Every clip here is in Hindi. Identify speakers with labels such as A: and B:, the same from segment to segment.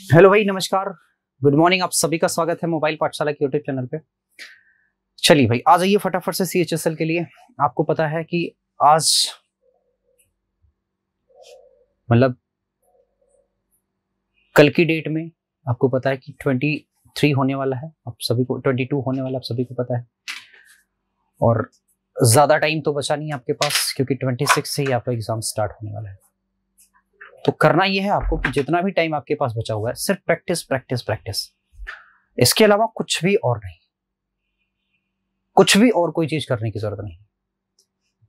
A: हेलो भाई, नमस्कार, गुड मॉर्निंग। आप सभी का स्वागत है मोबाइल पाठशाला के यूट्यूब चैनल पे। चलिए भाई, आ जाइए फटाफट से CHSL के लिए। आपको पता है कि आज मतलब कल की डेट में आपको पता है कि 23 होने वाला है, आप सभी को 22 होने वाला, आप सभी को पता है। और ज्यादा टाइम तो बचा नहीं है आपके पास, क्योंकि 26 से ही आपका एग्जाम स्टार्ट होने वाला है। तो करना यह है आपको कि जितना भी टाइम आपके पास बचा हुआ है, सिर्फ प्रैक्टिस प्रैक्टिस प्रैक्टिस, इसके अलावा कुछ भी और नहीं, कुछ भी और कोई चीज करने की जरूरत नहीं।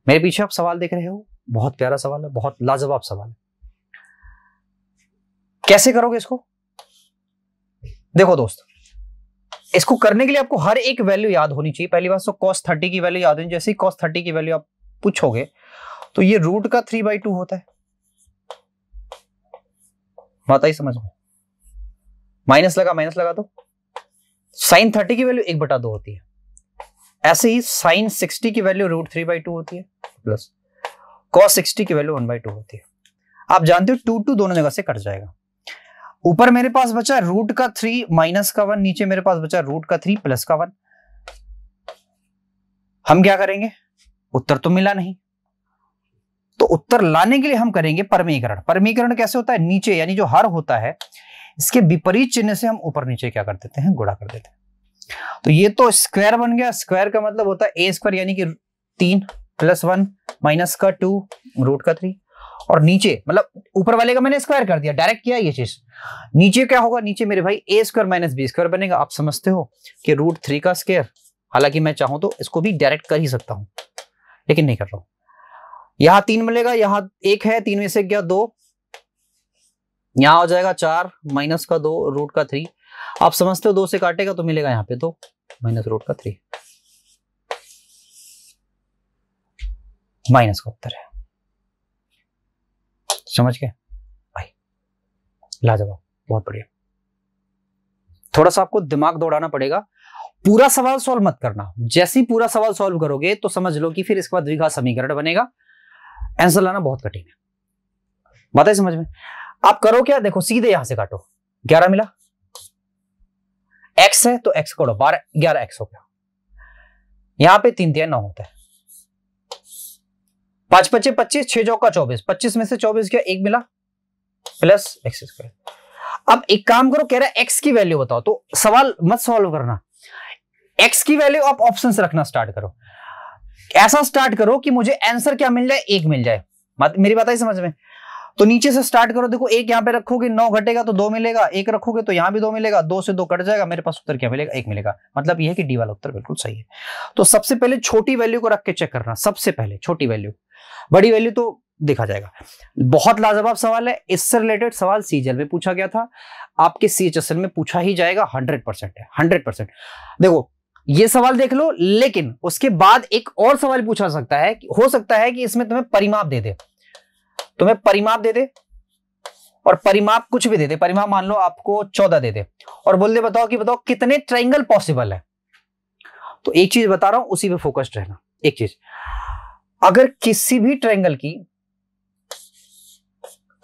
A: मेरे पीछे आप सवाल देख रहे हो, बहुत प्यारा सवाल है, बहुत लाजवाब सवाल है। कैसे करोगे इसको? देखो दोस्त, इसको करने के लिए आपको हर एक वैल्यू याद होनी चाहिए। पहली बात तो cos 30 की वैल्यू याद होनी। जैसे ही cos 30 की वैल्यू आप पूछोगे तो ये रूट का 3/2 होता है। बात आई समझ में? माइनस लगा तो sin 30 की वैल्यू 1/2 होती है। ऐसे ही sin 60 की वैल्यू रूट 3/2 होती है, प्लस cos 60 की वैल्यू 1/2 होती है। आप जानते हो 2 दोनों जगह से कट जाएगा। ऊपर मेरे पास बचा रूट का 3 माइनस का 1, नीचे मेरे पास बचा रूट का 3 प्लस का 1। हम क्या करेंगे? उत्तर तो मिला नहीं, तो उत्तर लाने के लिए हम करेंगे परमीकरण। परमीकरण कैसे होता है? नीचे यानी जो हर होता है, इसके विपरीत चिन्ह से हम ऊपर नीचे क्या कर देते हैं? गुणा कर देते हैं। तो ये तो स्क्वायर बन गया। स्क्वायर का मतलब होता है a² यानी कि 3 प्लस 1 माइनस का 2 रूट का 3। और नीचे मतलब ऊपर वाले का मैंने स्क्वायर कर दिया, डायरेक्ट किया ये चीज। नीचे क्या होगा? नीचे मेरे भाई a² माइनस b² बनेगा। आप समझते हो कि रूट 3 का स्क्वायर। हालांकि मैं चाहूं तो इसको भी डायरेक्ट कर ही सकता हूं, लेकिन नहीं कर रहा हूं। यहां 3 मिलेगा, यहां 1 है, 3 में से गया 2, यहां हो जाएगा 4 माइनस का 2 रूट का 3। आप समझते हो 2 से काटेगा तो मिलेगा यहाँ पे 2 माइनस रूट का 3, माइनस का उत्तर है। समझ गए भाई? लाजवाब, बहुत बढ़िया। थोड़ा सा आपको दिमाग दौड़ाना पड़ेगा। पूरा सवाल सॉल्व मत करना। जैसे ही पूरा सवाल सॉल्व करोगे तो समझ लो कि फिर इसके बाद द्विघात समीकरण बनेगा। आंसर लाना बहुत कठिन है। बात है समझ में? आप करो क्या? देखो, सीधे यहां से काटो। 11 मिला, x है तो x काटो, 12 11x हो गया। यहां पे 3 3 9 होता है। 5 5 25, 6 चौका 24, 25 में से 24 गया, 1 मिला, प्लस x²। अब एक काम करो, कह रहा है x की वैल्यू बताओ, तो सवाल मत सॉल्व करना। x की वैल्यू आप ऑप्शन से रखना स्टार्ट करो। ऐसा स्टार्ट करो कि मुझे आंसर क्या मिल जाए? 1 मिल जाए। मेरी बात आई समझ में? तो नीचे से स्टार्ट करो। देखो, 1 यहां पे रखोगे 9 घटेगा तो 2 मिलेगा, 1 रखोगे तो यहां भी 2 मिलेगा, 2 से 2 कट जाएगा, मेरे पास उत्तर क्या मिलेगा? 1 मिलेगा। मतलब यह है कि डी वाला उत्तर बिल्कुल सही है। तो सबसे पहले छोटी वैल्यू को रख के चेक करना। सबसे पहले छोटी वैल्यू, बड़ी वैल्यू तो देखा जाएगा। बहुत लाजवाब सवाल है। इससे रिलेटेड सवाल CGL में पूछा गया था, आपके CHSL में पूछा ही जाएगा। 100% है, 100%। देखो, ये सवाल देख लो, लेकिन उसके बाद एक और सवाल पूछा सकता है, हो सकता है कि इसमें तुम्हें परिमाप दे दे, तुम्हें परिमाप दे दे, और परिमाप कुछ भी दे दे। परिमाप मान लो आपको 14 दे दे, और बोल दे बताओ कितने ट्रायंगल पॉसिबल है। तो एक चीज बता रहा हूं, उसी पे फोकस्ड रहना। एक चीज, अगर किसी भी ट्रायंगल की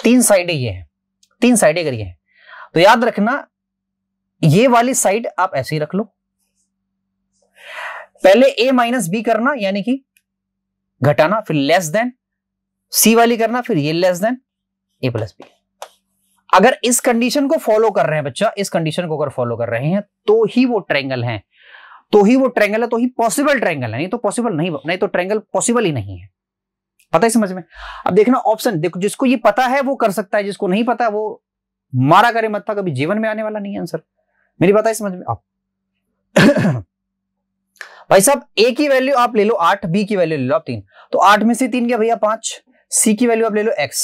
A: 3 साइडें ये हैं, 3 साइडें अगर ये हैं, तो याद रखना ये वाली साइड आप ऐसे ही रख लो। पहले a माइनस बी करना, यानी कि घटाना, फिर लेस देन सी वाली करना, फिर ये less than a plus B. अगर इस कंडीशन को फॉलो कर रहे हैं बच्चा, इस कंडीशन को अगर फॉलो कर रहे हैं तो ही वो ट्रायंगल है, तो ही वो ट्रायंगल है, तो ही पॉसिबल ट्रायंगल है। नहीं तो पॉसिबल नहीं तो ट्रायंगल पॉसिबल ही नहीं है। पता है समझ में? अब देखना ऑप्शन, देखो, जिसको ये पता है वो कर सकता है, जिसको नहीं पता है वो मारा करे मत था, कभी जीवन में आने वाला नहीं है आंसर। मेरी बात है समझ में? आप भाई साहब, a की वैल्यू आप ले लो 8, b की वैल्यू ले लो आप 3, तो 8 में से 3 क्या भैया 5, c की वैल्यू आप ले लो x,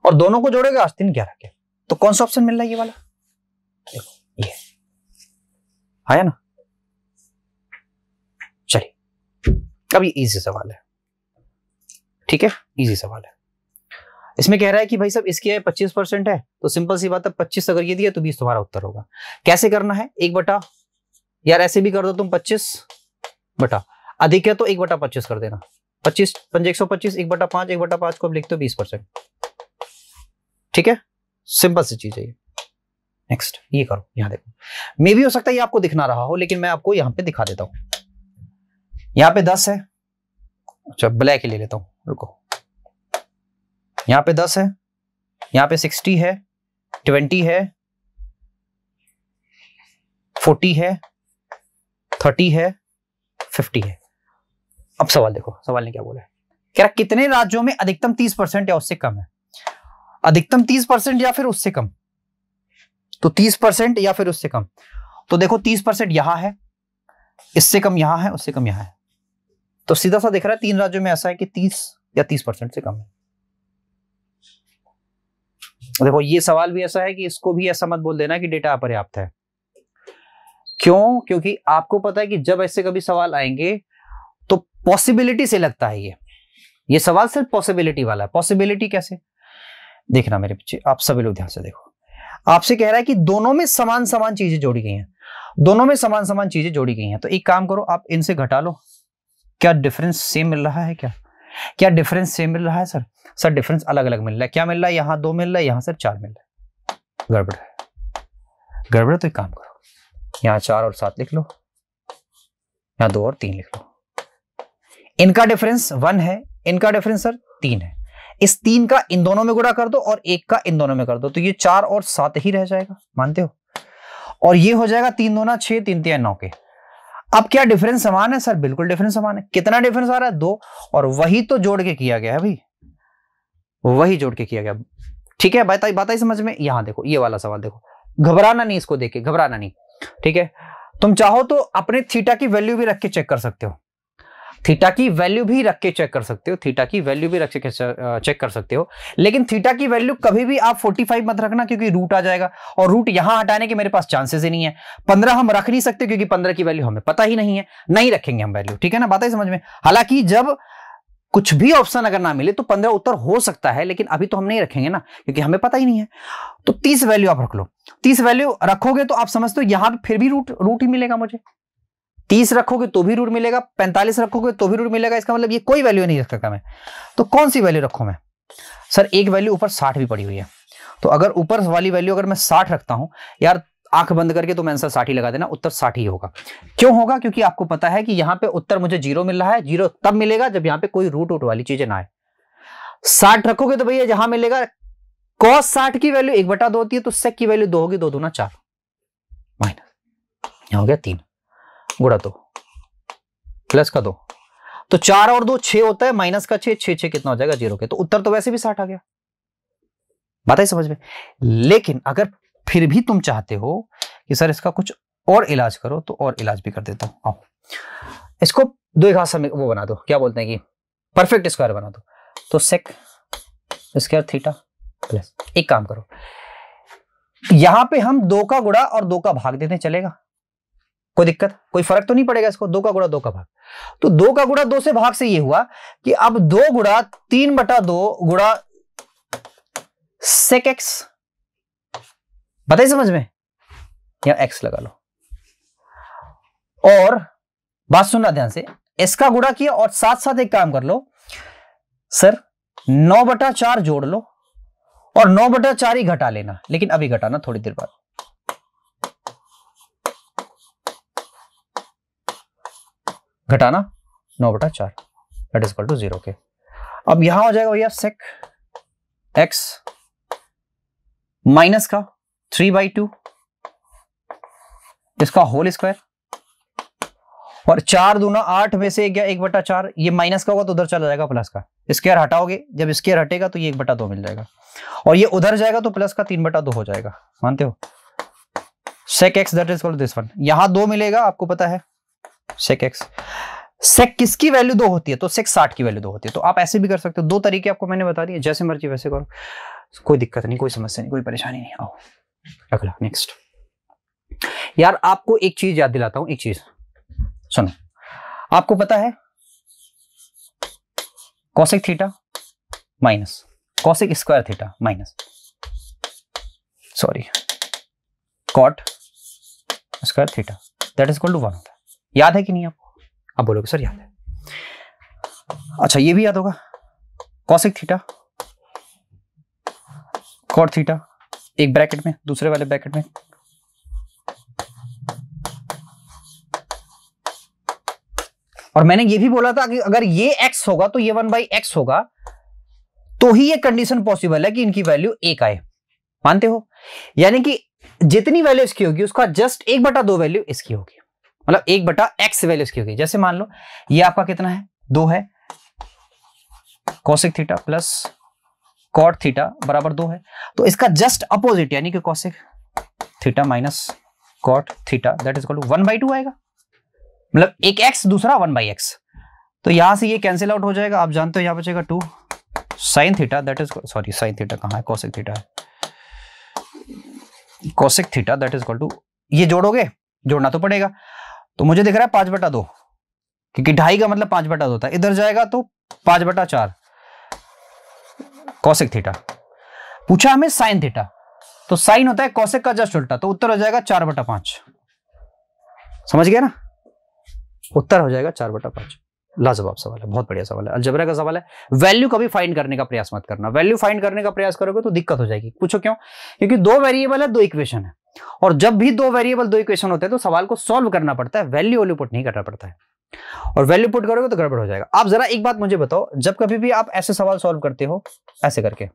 A: और दोनों को जोड़ोगे 8 3 11 के, तो कौन सा ऑप्शन मिल रहा है? ये वाला। देखो ये आया ना। चलिए, अब ये इजी सवाल है, ठीक है? इजी सवाल है। इसमें कह रहा है कि भाई साहब इसकी 25% है, तो सिंपल सी बात है, 25 अगर ये दिया तो 20 तुम्हारा उत्तर होगा। कैसे करना है? 1 यार ऐसे भी कर दो तुम, 25 अधिक है तो 1/25 कर देना। 25 5 125, 1/5 1/5 को अब लिखते हो 20%, ठीक है? सिंपल सी चीज है ये। नेक्स्ट ये करो, यहां देखो, मे भी हो सकता है ये आपको दिख ना रहा हो, लेकिन मैं आपको यहां पे दिखा देता हूं। यहां पे 10 है, अच्छा ब्लैक ही ले लेता हूं, रुको। यहां पे 10 है, यहां पे 60 है, 20 है, 40 है, 30 है, 50 है। अब सवाल देखो, सवाल ने क्या बोला है, कह रहा कितने राज्यों में अधिकतम 30% या उससे कम है। अधिकतम 30% या फिर उससे कम, तो 30% या फिर उससे कम। तो देखो 30% यहां है, इससे कम यहां है, उससे कम यहां है, तो सीधा सा दिख रहा है 3 राज्यों में ऐसा है कि 30 या 30% से कम है। देखो ये सवाल भी ऐसा है कि इसको भी ऐसा मत बोल देना कि डेटा अपर्याप्त है। क्यों? क्योंकि आपको पता है कि जब ऐसे कभी सवाल आएंगे तो पॉसिबिलिटी से लगता है ये सवाल सिर्फ पॉसिबिलिटी वाला है। पॉसिबिलिटी कैसे? देखना मेरे बच्चे, आप सभी लोग ध्यान से देखो। आपसे कह रहा है कि दोनों में समान समान चीजें जोड़ी गई हैं, दोनों में समान समान चीजें जोड़ी गई हैं। तो एक काम करो, आप इनसे घटा लो। क्या डिफरेंस सेम मिल रहा है? क्या डिफरेंस सेम मिल रहा है? सर डिफरेंस अलग अलग मिल रहा है। क्या मिल रहा है? यहां 2 मिल रहा है, यहां सर 4 मिल रहा है। गड़बड़ है, गड़बड़ है। तो एक काम करो, यहां 4 और 7 लिख लो, यहां 2 और 3 लिख लो। इनका डिफरेंस 1 है, इनका डिफरेंस सर 3 है। इस 3 का इन दोनों में गुणा कर दो और 1 का इन दोनों में कर दो, तो ये 4 और 7 ही रह जाएगा, मानते हो? और ये हो जाएगा 3 दूना 6, 3 तिया 9 के। अब क्या डिफरेंस समान है? सर बिल्कुल डिफरेंस समान है। कितना डिफरेंस आ रहा है? 2। और वही तो जोड़ के किया गया है भाई, वही जोड़ के किया गया। ठीक है, बात आई समझ में? यहां देखो, ये वाला सवाल देखो, घबराना नहीं, इसको देख के घबराना नहीं। ठीक है, तुम चाहो तो अपने थीटा की वैल्यू भी रख के चेक कर सकते हो, थीटा की वैल्यू भी रख के चेक कर सकते हो, थीटा की वैल्यू भी रख के चेक कर सकते हो। लेकिन थीटा की वैल्यू कभी भी आप 45 मत रखना, क्योंकि रूट आ जाएगा और रूट यहां हटाने के मेरे पास चांसेस ही नहीं है। 15 हम रख नहीं सकते क्योंकि 15 की वैल्यू हमें पता ही नहीं है, नहीं रखेंगे हम वैल्यू। ठीक है ना, बात है समझ में? हालांकि जब कुछ भी ऑप्शन अगर ना मिले तो 15 उत्तर हो सकता है, लेकिन अभी तो हम नहीं रखेंगे ना, क्योंकि हमें पता ही नहीं है। तो 30 वैल्यू आप रख लो। 30 वैल्यू रखोगे तो आप समझते हो यहां फिर भी रूट ही मिलेगा मुझे। 30 रखोगे तो भी रूट मिलेगा, 45 रखोगे तो भी रूट मिलेगा। इसका मतलब ये कोई वैल्यू नहीं रख सकता मैं। तो कौन सी वैल्यू रखूं मैं? सर एक वैल्यू ऊपर 60 भी पड़ी हुई है, तो अगर ऊपर वाली वैल्यू अगर मैं 60 रखता हूं, यार आंख बंद करके तो मैं आंसर 60 ही लगा देना, उत्तर 60 ही होगा। क्यों होगा? क्योंकि आपको पता है कि यहां पे उत्तर मुझे 0 मिल रहा है। 0 तब मिलेगा जब यहां पे कोई रूट वाली चीजें ना आए। 60 रखोगे तो भैया जहां मिलेगा cos 60 की वैल्यू 1/2 होती है, तो sec की वैल्यू 2 होगी, 2 दूना 4 माइनस, यहां हो गया 3 गुणा 2 प्लस का 2, तो 4 और 2 6 होता है, माइनस का 6, 6 कितना हो जाएगा? 0 के। तो उत्तर तो वैसे भी 60 आ गया। बात है समझ में? लेकिन अगर फिर भी तुम चाहते हो कि सर इसका कुछ और इलाज करो, तो और इलाज भी कर देता हूं। आओ इसको 2 घात में वो बना दो, क्या बोलते हैं कि परफेक्ट स्क्वायर बना दो। तो सेक स्क्वायर थीटा प्लस, एक काम करो, यहां पे हम 2 का गुणा और 2 का भाग देते, चलेगा? कोई दिक्कत, कोई फर्क तो नहीं पड़ेगा इसको। 2 का गुणा 2 का भाग, तो 2 का गुणा 2 से भाग से ये हुआ कि अब 2 गुणा 3/2 गुणा सेक एक्स। बताइए समझ में? या एक्स लगा लो। और बात सुनना ध्यान से, इसका गुणा किया और साथ साथ एक काम कर लो सर, 9/4 जोड़ लो और 9/4 ही घटा लेना, लेकिन अभी घटाना थोड़ी देर बाद। घटाना 9/4 दैट इज इक्वल टू 0 के। अब यहां हो जाएगा भैया सेक एक्स माइनस का 3/2 इसका होल स्क्वायर, और 4 दूना 8 में से गया 1/4, ये माइनस का होगा तो उधर चला जाएगा प्लस का। स्क्वायर हटाओगे, जब स्क्वायर हटेगा तो ये 1/2 मिल जाएगा, और ये उधर जाएगा तो प्लस का 3/2 हो जाएगा, मानते हो? Sec X that is equal to this one. यहां 2 मिलेगा, आपको पता है सेक एक्स। सेक किसकी वैल्यू 2 होती है? तो सेक 60 की वैल्यू 2 होती है। तो आप ऐसे भी कर सकते हो, 2 तरीके आपको मैंने बता दिए, जैसे मर्जी वैसे करो, कोई दिक्कत नहीं, कोई समस्या नहीं, कोई परेशानी नहीं। आओ अगला नेक्स्ट। यार आपको एक चीज याद दिलाता हूं, एक चीज सुनो, आपको पता है cosec theta minus cosec square theta minus sorry cot square theta that is equal to 1 होता है। याद है कि नहीं आपको? आप बोलोगे सर याद है। अच्छा ये भी याद होगा, कॉसेक थीटा कॉट थीटा एक ब्रैकेट में, दूसरे वाले ब्रैकेट में और मैंने ये भी बोला था कि अगर ये x होगा तो ये 1/x होगा, तो ही ये कंडीशन पॉसिबल है कि इनकी वैल्यू 1 आए। मानते हो? यानी कि जितनी वैल्यू इसकी होगी उसका जस्ट 1/2 वैल्यू इसकी होगी, मतलब 1/x वैल्यू इसकी होगी। जैसे मान लो ये आपका कितना है, 2 है, cosec theta plus cot theta बराबर 2 है, तो इसका जस्ट अपोजिट यानी कि cosec theta minus cot theta that is equal to 1/2 आएगा, मतलब एक x दूसरा 1/x। तो यहां से ये कैंसिल आउट हो जाएगा, आप जानते हो यहां बचेगा 2 sine theta that is, sorry sine theta कहां है, कोसेक थीटा है, cosec theta that is equal to, ये जोड़ोगे, जोड़ना तो पड़ेगा, तो मुझे दिख रहा है 5/2, क्योंकि 2.5 का मतलब 5/2 होता है, इधर जाएगा तो 5/4 कोसेक थीटा। पूछा हमें साइन थीटा, तो साइन होता है कोसेक का जस्ट उल्टा, तो उत्तर हो जाएगा 4/5। समझ गया ना, उत्तर हो जाएगा 4/5। लाजवाब सवाल है, बहुत बढ़िया सवाल है, अलजेब्रा का सवाल है। वैल्यू कभी फाइंड करने का प्रयास मत करना, वैल्यू फाइंड करने का प्रयास करोगे तो दिक्कत हो जाएगी। पूछो क्यों? क्योंकि 2 वेरिएबल है, 2 इक्वेशन है, और जब भी 2 वेरिएबल 2 इक्वेशन होते हैं तो सवाल को सॉल्व करना पड़ता है, वैल्यू पुट नहीं करना पड़ता है, और वैल्यू पुट करोगे तो गड़बड़ हो जाएगा। आप जरा एक बात मुझे बताओ, जब कभी भी आप ऐसे सवाल सॉल्व करते हो ऐसे करके,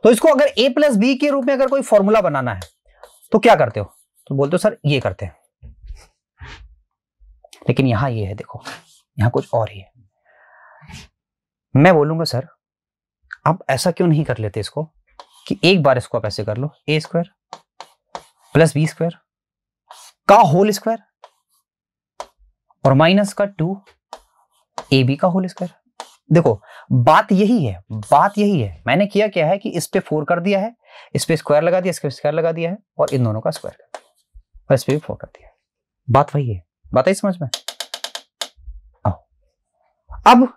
A: तो इसको अगर a + b के रूप में अगर कोई फॉर्मूला बनाना है तो क्या करते हो? तो बोलते हो सर ये करते हैं, लेकिन यहां ये है, देखो यहां कुछ और ही है। मैं बोलूंगा सर आप ऐसा क्यों नहीं कर लेते इसको कि एक बार इसको आप ऐसे कर लो, a² + b² का होल स्क्वायर और माइनस का 2ab का होल स्क्वायर। देखो बात यही है, बात यही है। मैंने किया क्या है कि इस पे 4 कर दिया है, इस पे स्क्वायर लगा दिया, इस पे स्क्वायर लगा दिया है, और इन दोनों का स्क्वायर कर दिया, और इस पे भी 4 कर दिया है। बात वही है, बात आई समझ में? अब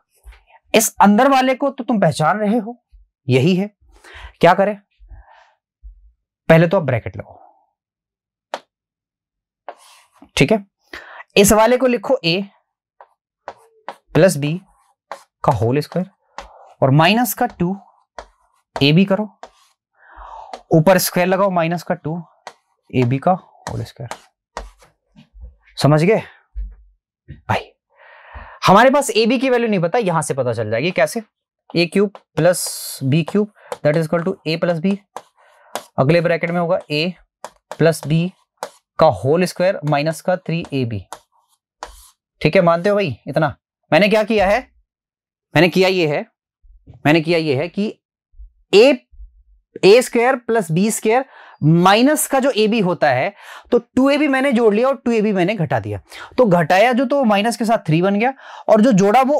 A: इस अंदर वाले को तो तुम पहचान रहे हो, यही है। क्या करें? पहले तो आप ब्रैकेट लगाओ, ठीक है। इस वाले को लिखो a + b का होल स्क्वायर और माइनस का 2ab करो, ऊपर स्क्वायर लगाओ माइनस का 2ab का होल स्क्वायर। समझ गए भाई? हमारे पास ab की वैल्यू नहीं पता, यहां से पता चल जाएगी। कैसे? a³ + b³ that is equal to a + b, अगले ब्रैकेट में होगा a + b का होल स्क्वायर माइनस का 3ab। ठीक है, मानते हो भाई? इतना मैंने क्या किया है, मैंने किया ये है कि a² + b² माइनस का जो ab होता है, तो 2ab मैंने जोड़ लिया और 2ab मैंने घटा दिया, तो घटाया जो तो माइनस के साथ 3 बन गया, और जो जोड़ा वो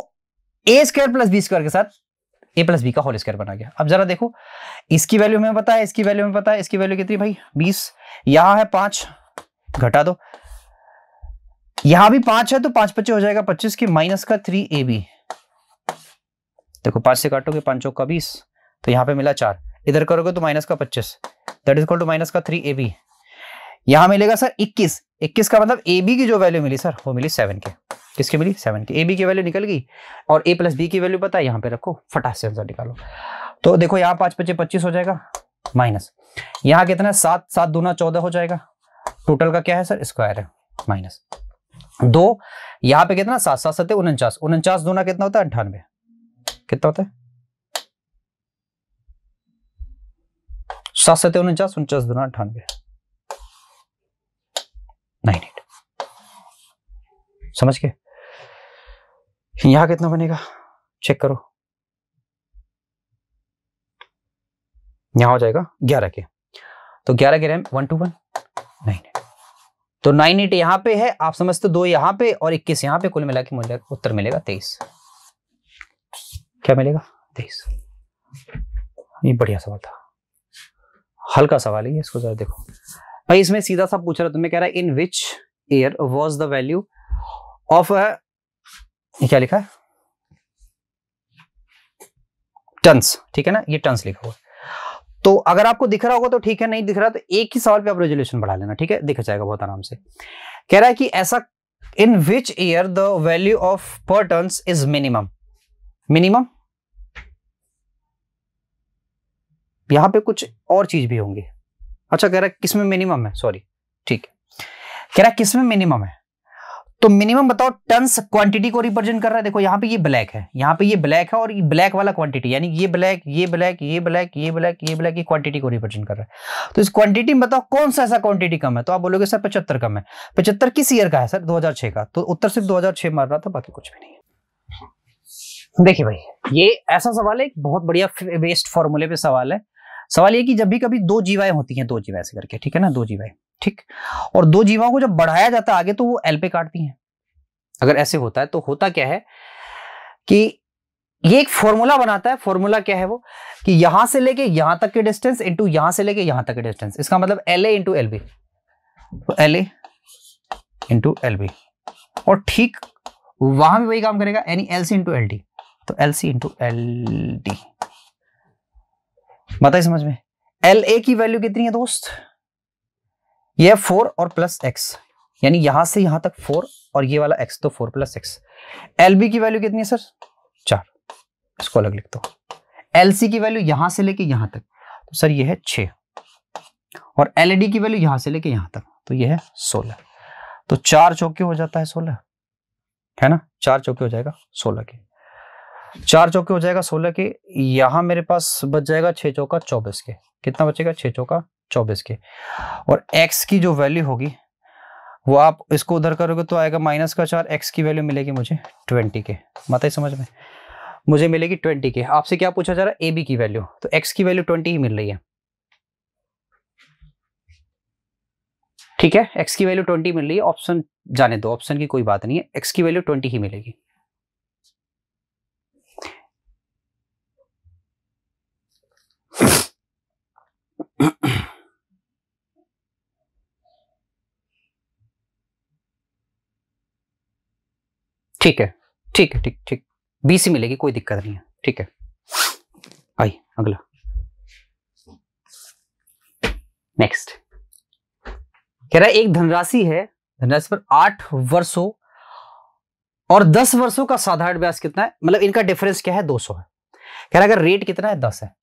A: a² + b² के साथ a + b का होल स्क्वायर बना गया। अब जरा देखो, इसकी वैल्यू हमें पता है, इसकी वैल्यू हमें पता है, इसकी वैल्यू कितनी भाई 20, यहां है 5, घटा दो, यहां भी 5 है तो 5 × 5 हो जाएगा 25 की माइनस का 3ab। देखो 5 से काटोगे 5 × 4 = 20, तो यहां पे मिला 4, इधर करोगे तो माइनस का 25 that is equal to minus का 3ab। यहां मिलेगा सर 21 का मतलब ab की जो वैल्यू मिली सर वो मिली 7 के। किसकी मिली? 7 की। ab की वैल्यू निकल गई और a + b की वैल्यू पता है, यहां पे रखो, फटाक से आंसर निकालो। तो देखो यहां 5 × 5 = 25 हो जाएगा, माइनस यहां कितना है 7, 7 दूना 14 हो जाएगा, टोटल का क्या है सर स्क्वायर है, माइनस 2, यहां पे कितना 7, 7 × 7 = 49, 49 दूना कितना होता है 98, कितना होता है 7 × 7 = 49, 49 दूना 98, 98। समझ के? यहां कितना बनेगा चेक करो, यहां हो जाएगा 11 के, तो 11 के रैम 1 to 1 98, तो 98 यहां पे है, आप समझते 2 यहां पे और 21 यहां पे, कुल मिला के मुझे उत्तर मिलेगा 23। क्या मिलेगा? 23। ये बढ़िया सवाल था, हल्का सवाल है ये, इसको जरा देखो भाई। इसमें सीधा सा पूछ रहा, तुम्हें कह रहा है in which year was the value of, क्या लिखा है टन्स, ठीक है ना, ये टन्स लिखा हुआ। तो अगर आपको दिख रहा होगा तो ठीक है, नहीं दिख रहा तो एक ही सवाल पे आप रेजोल्यूशन बढ़ा लेना, ठीक है, दिख जाएगा बहुत आराम से। कह रहा है कि ऐसा in which year the value of per tons is minimum, minimum यहां पे कुछ और चीज भी होंगी। अच्छा कह रहा है किसमें मिनिमम है, सॉरी ठीक है, कह रहा है किसमें मिनिमम है, तो मिनिमम बताओ टन्स क्वांटिटी को रिप्रेजेंट कर रहा है। देखो यहाँ पे ये ब्लैक है, यहाँ पे ये ब्लैक है, और ये ब्लैक वाला क्वांटिटी, यानी ये ब्लैक ये ब्लैक ये ब्लैक ये ब्लैक ये ब्लैक, ये क्वांटिटी को रिप्रेजेंट कर रहा है। तो इस क्वांटिटी में बताओ कौन सा ऐसा क्वांटिटी कम है, तो आप बोलोगे सर 75 कम है। 75 किस ईयर का है सर, 2006 का, तो उत्तर सिर्फ 2006 मार रहा था, बाकी कुछ भी नहीं है। देखिए भाई, ये ऐसा सवाल है, एक बहुत बढ़िया बेस्ड फॉर्मूले पे सवाल है। सवाल ये कि जब भी कभी दो जीवाएं होती हैं, दो जीवाएं ऐसे करके, ठीक है ना, दो जीवाएं, ठीक, और दो जीवाओं को जब बढ़ाया जाता है आगे तो वो एल पे काटती हैं। अगर ऐसे होता है तो होता क्या है कि ये एक फॉर्मूला बनाता है। फॉर्मूला क्या है वो, कि यहां से लेके यहां तक के डिस्टेंस इंटू यहां से लेके यहां तक के डिस्टेंस, इसका मतलब L A into L B, तो L A into L B, और ठीक वहां भी वही काम करेगा, यानी L C into L D, तो L C into L D. बताइए समझ में। एल ए की वैल्यू कितनी है दोस्त, ये 4 और प्लस एक्स, यानी यहां से यहां तक 4 और ये वाला x, तो 4 प्लस एक्स। एल बी की वैल्यू कितनी है सर, 4, इसको अलग लिख दो। एल सी की वैल्यू यहां से लेके यहां तक, तो सर ये है 6, और एल डी की वैल्यू यहां से लेके यहां तक, तो ये है 16। तो 4 चौके हो जाता है 16, है ना, 4 चौके हो जाएगा 16 के, 4 चौके हो जाएगा 16 के। यहां मेरे पास बच जाएगा 6 चौका 24 के, कितना बचेगा, 6 चौका 24 के, और x की जो वैल्यू होगी वो आप इसको उधर करोगे तो आएगा माइनस का 4, x की वैल्यू मिलेगी मुझे 20 के। बताइए समझ में, मुझे मिलेगी 20 के। आपसे क्या पूछा जा रहा है, ए बी की वैल्यू, तो x की वैल्यू 20 ही मिल रही है, ठीक है, x की वैल्यू 20 मिल रही है। ऑप्शन जाने दो, ऑप्शन की कोई बात नहीं है, x की वैल्यू 20 ही मिलेगी। ठीक है ठीक है, ठीक ठीक, 20 ही मिलेगी, कोई दिक्कत नहीं है, ठीक है। आई अगला, नेक्स्ट कह रहा है एक धनराशि है, धनराशि पर 8 वर्षों और 10 वर्षों का साधारण ब्याज कितना है, मतलब इनका डिफरेंस क्या है, 200 है। कह रहा है अगर रेट कितना है, 10 है,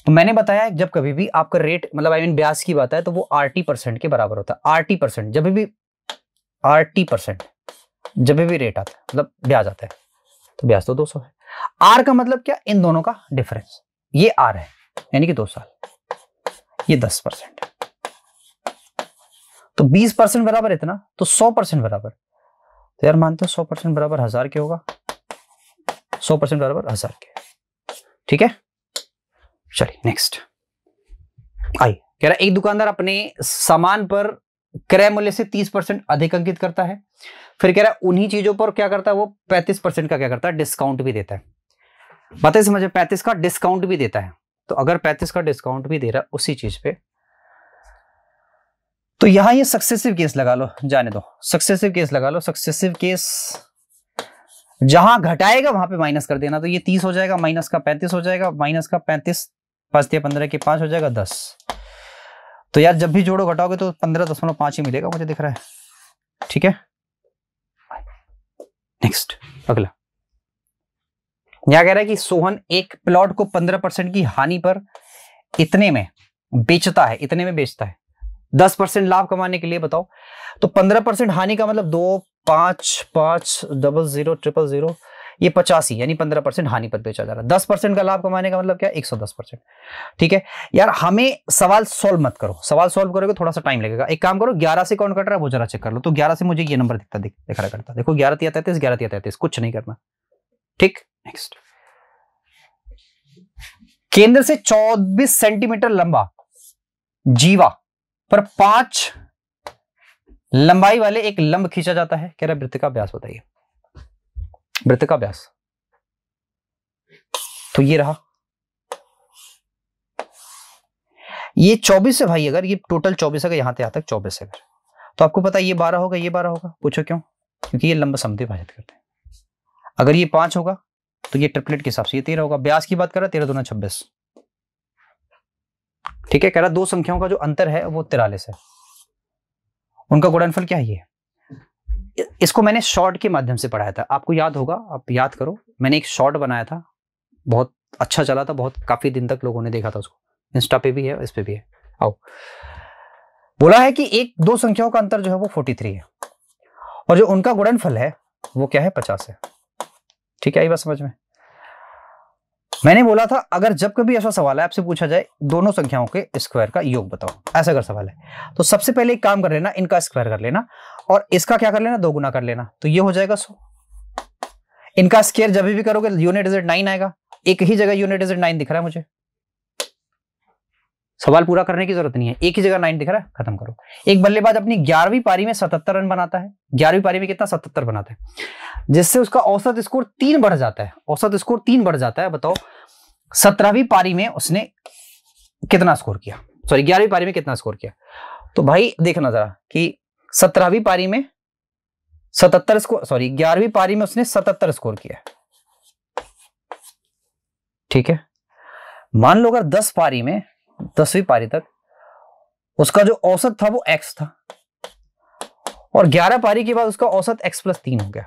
A: तो मैंने बताया जब कभी भी आपका रेट, मतलब आई मीन ब्याज की बात है, तो वो RT% के बराबर होता है। RT%, जब भी RT%, जब भी रेट आता है, मतलब ब्याज आता है, तो ब्याज तो 200 है। आर का मतलब क्या, इन दोनों का डिफरेंस, ये आर है, यानी कि 2 साल, ये 10%, तो 20% बराबर इतना, तो 100% बराबर, तो यार मानते हो 100% बराबर 1000 के होगा, 100% बराबर 1000 के, ठीक है। चलिए नेक्स्ट, आई कह रहा एक दुकानदार अपने सामान पर क्रय मूल्य से 30% अधिक अंकित करता है, फिर कह रहा है उन्हीं चीजों पर क्या करता है वो 35% का क्या करता है, डिस्काउंट भी देता है। बताइए समझे, 35 का डिस्काउंट भी देता है, तो अगर 35 का डिस्काउंट भी दे रहा है उसी चीज पे, तो यहां ये सक्सेसिव केस लगा लो, जाने दो, सक्सेसिव केस लगा लो। सक्सेसिव केस जहां घटाएगा वहां पे माइनस कर देना, तो ये 30 हो जाएगा, माइनस का 35 हो जाएगा, माइनस का 35, 5 या 15 के 5 हो जाएगा 10। तो यार जब भी जोड़ो घटाओगे तो 15.5 ही मिलेगा, मुझे दिख रहा है, ठीक है। नेक्स्ट अगला, यहां कह रहा है कि सोहन एक प्लॉट को 15% की हानि पर इतने में बेचता है, इतने में बेचता है, 10% लाभ कमाने के लिए। बताओ, तो 15% हानि का मतलब 2 5 5 00 000, ये 85, यानी 15% हानि पर बेचा जा रहा है। 10% का लाभ कमाने का मतलब क्या, 110%, ठीक है। यार हमें सवाल सॉल्व मत करो, सवाल सॉल्व करोगे थोड़ा सा टाइम लगेगा। एक काम करो, 11 से कौन कट रहा है वो जरा चेक कर लो, तो 11 से मुझे ये नंबर दिखता दिख रहा करता, देखो 11 3 33, 11 3 33, कुछ नहीं करना, ठीक। नेक्स्ट, केंद्र से 24 सेंटीमीटर लंबा जीवा पर 5 लंबाई वाले एक लंब खींचा जाता है। कह रहा है वृत्त का व्यास बताइए, वृत्त का व्यास, तो ये रहा, ये 24 है भाई, अगर ये टोटल 24 है, यहां से यहां तक 24 है, तो आपको पता है ये 12 होगा, ये 12 होगा। पूछो क्यों, क्योंकि ये लंब समद्विभाजित करते हैं। अगर ये 5 होगा तो ये ट्रिपलेट के हिसाब से ये 13 होगा। ब्यास की बात कर रहा है, 13 दूना 26, ठीक है। कह रहा दो संख्याओं का जो अंतर है वो 43 है, उनका गुणनफल क्या है ये। इसको मैंने शॉर्ट के माध्यम से पढ़ाया था, आपको याद होगा, आप याद करो, मैंने एक शॉर्ट बनाया था, बहुत अच्छा चला था, बहुत काफी दिन तक लोगों ने देखा था उसको, इंस्टा पे भी है, इस पे भी है। आओ, बोला है कि एक दो संख्याओं का अंतर जो है वो 43 है और जो उनका गुणनफल है वो क्या है, 50 है। ठीक है, ये बात समझ में। मैंने बोला था अगर जब कभी ऐसा सवाल है आपसे पूछा जाए दोनों संख्याओं के स्क्वायर का योग बताओ, ऐसा अगर सवाल है तो सबसे पहले एक काम कर लेना, इनका स्क्वायर कर लेना और इसका क्या कर लेना, 2 गुना कर लेना, तो ये हो जाएगा 100। इनका स्क्वायर जब भी करोगे यूनिट डिजिट 9 आएगा, एक ही जगह यूनिट डिजिट 9 दिख रहा है मुझे, सवाल पूरा करने की जरूरत नहीं है, एक ही जगह 9 दिख रहा है, खत्म करो। एक बल्लेबाज अपनी 11वीं पारी में 77 रन बनाता है, 11वीं पारी में कितना, 77 बनाता है, जिससे उसका औसत स्कोर 3 बढ़ जाता है, औसत स्कोर 3 बढ़ जाता है। बताओ 17वीं पारी में उसने कितना स्कोर किया, सॉरी 11वीं पारी में कितना स्कोर किया। तो भाई देखना जरा कि 17वीं पारी में 77 स्कोर, सॉरी 11वीं पारी में उसने 77 स्कोर किया। ठीक है, मान लो अगर 10 पारी में 10वीं पारी तक उसका जो औसत था वो x था और 11 पारी के बाद उसका औसत x+3 हो गया।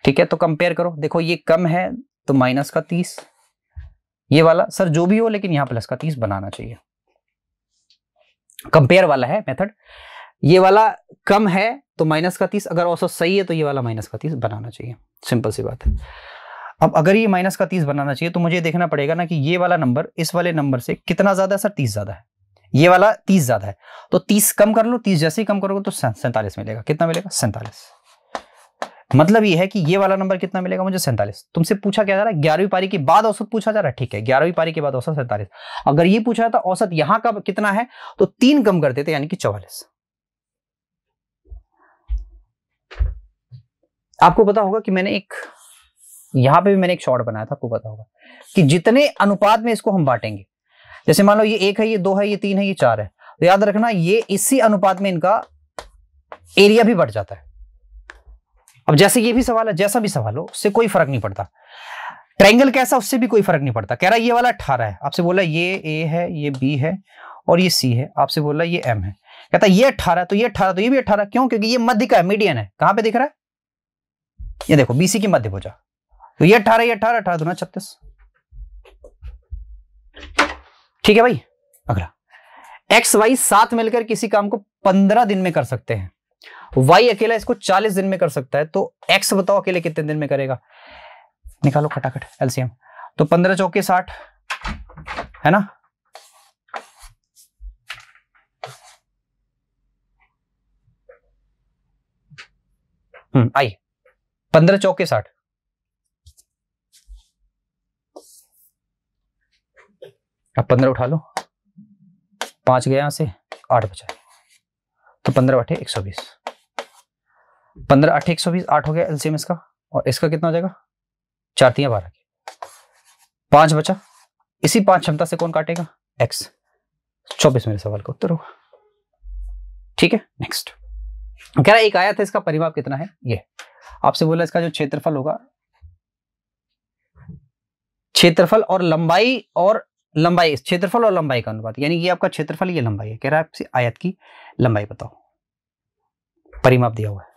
A: ठीक है, तो कंपेयर करो, देखो ये कम है तो माइनस का 30, ये वाला सर जो भी हो लेकिन यहां प्लस का 30 बनाना चाहिए, कंपेयर वाला है मेथड। ये वाला कम है तो माइनस का 30, अगर औसत सही है तो ये वाला माइनस का 30 बनाना चाहिए, सिंपल सी बात है। अब अगर ये माइनस का 30 बनाना चाहिए तो मुझे देखना पड़ेगा ना कि ये वाला नंबर इस वाले नंबर से कितना ज्यादा है, सर 30 ज्यादा है, ये वाला 30 ज्यादा है, तो 30 कम कर लो, 30 जैसे ही कम करोगे तो 47 मिलेगा। कितना मिलेगा, 47। मतलब ये है कि ये वाला नंबर कितना मिलेगा मुझे, 47। तुमसे पूछा क्या जा रहा है, 11वीं पारी के बाद औसत पूछा जा रहा है, ठीक है 11वीं पारी के बाद औसत 47। अगर ये पूछा था औसत यहां का कितना है तो 3 कम कर देते यानी कि 44। आपको पता होगा कि मैंने एक यहां पे भी मैंने एक शॉर्ट बनाया था, आपको पता होगा कि जितने अनुपात में इसको हम बांटेंगे, जैसे मान लो ये 1 है, ये 2 है, ये 3 है, ये 4 है, तो याद रखना ये इसी अनुपात में इनका एरिया भी बढ़ जाता है। अब जैसे ये भी सवाल है, जैसा भी सवाल हो उससे कोई फर्क नहीं पड़ता, ट्रायंगल कैसा उससे भी कोई फर्क नहीं पड़ता। कह रहा है ये वाला 18 है, आपसे बोला ये ए है, ये बी है और ये सी है, आपसे बोला ये एम है, कहता है ये 18 तो ये 18 तो ये भी 18, क्यों, क्योंकि ये मध्य का है, मीडियन है। कहां पे दिख रहा है, ये देखो बीसी की मध्य भुजा, तो ये 18, ये 18, 18 दूना 36। ठीक है भाई, अगला एक्स वाई साथ मिलकर किसी काम को 15 दिन में कर सकते हैं, वाई अकेला इसको 40 दिन में कर सकता है, तो एक्स बताओ अकेले कितने दिन में करेगा, निकालो खटाखट एलसीएम। तो 15 चौके 60 है ना, आई 15 चौके 60, अब 15 उठा लो, 5 गया यहां से, 8 बचा, तो 15 8 120, 15 8 120, 8 हो गया एलसीएम इसका, और इसका कितना हो जाएगा, 4 3 12, 5 बचा, इसी 5 क्षमता से कौन काटेगा, x। 24 मेरे सवाल का उत्तर होगा। ठीक है, नेक्स्ट कह रहा है एक आयत है, इसका परिमाप कितना है, ये आपसे बोला इसका जो क्षेत्रफल होगा, क्षेत्रफल और लंबाई क्षेत्रफल और लंबाई का अनुपात, यानी ये आपका क्षेत्रफल, ये लंबाई है, कह रहा है आपसे आयत की लंबाई बताओ, परिमाप दिया हुआ है,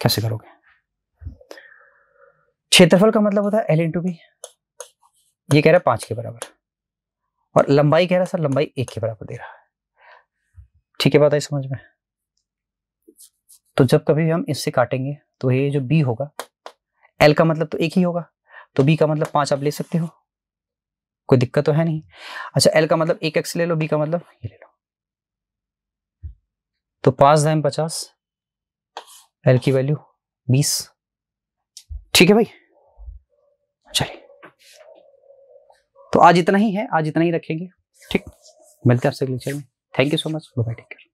A: कैसे करोगे। क्षेत्रफल का मतलब होता है L × B, ये कह रहा है 5 के बराबर, और लंबाई कह रहा है सर लंबाई 1 के बराबर दे रहा है। ठीक है, बात है समझ में। तो जब कभी हम इससे काटेंगे तो ये जो B होगा, L का मतलब तो 1 ही होगा, तो B का मतलब 5 आप ले सकते हो, कोई दिक्कत तो है नहीं। अच्छा, L का मतलब 1x ले लो, B का मतलब ये ले लो, तो 5 दाम 50, L की वैल्यू 20। ठीक है भाई, चलिए तो आज इतना ही है, आज इतना ही रखेंगे। ठीक, मिलते हैं आपसे अगले लेक्चर में। Thank you so much, bye, take care.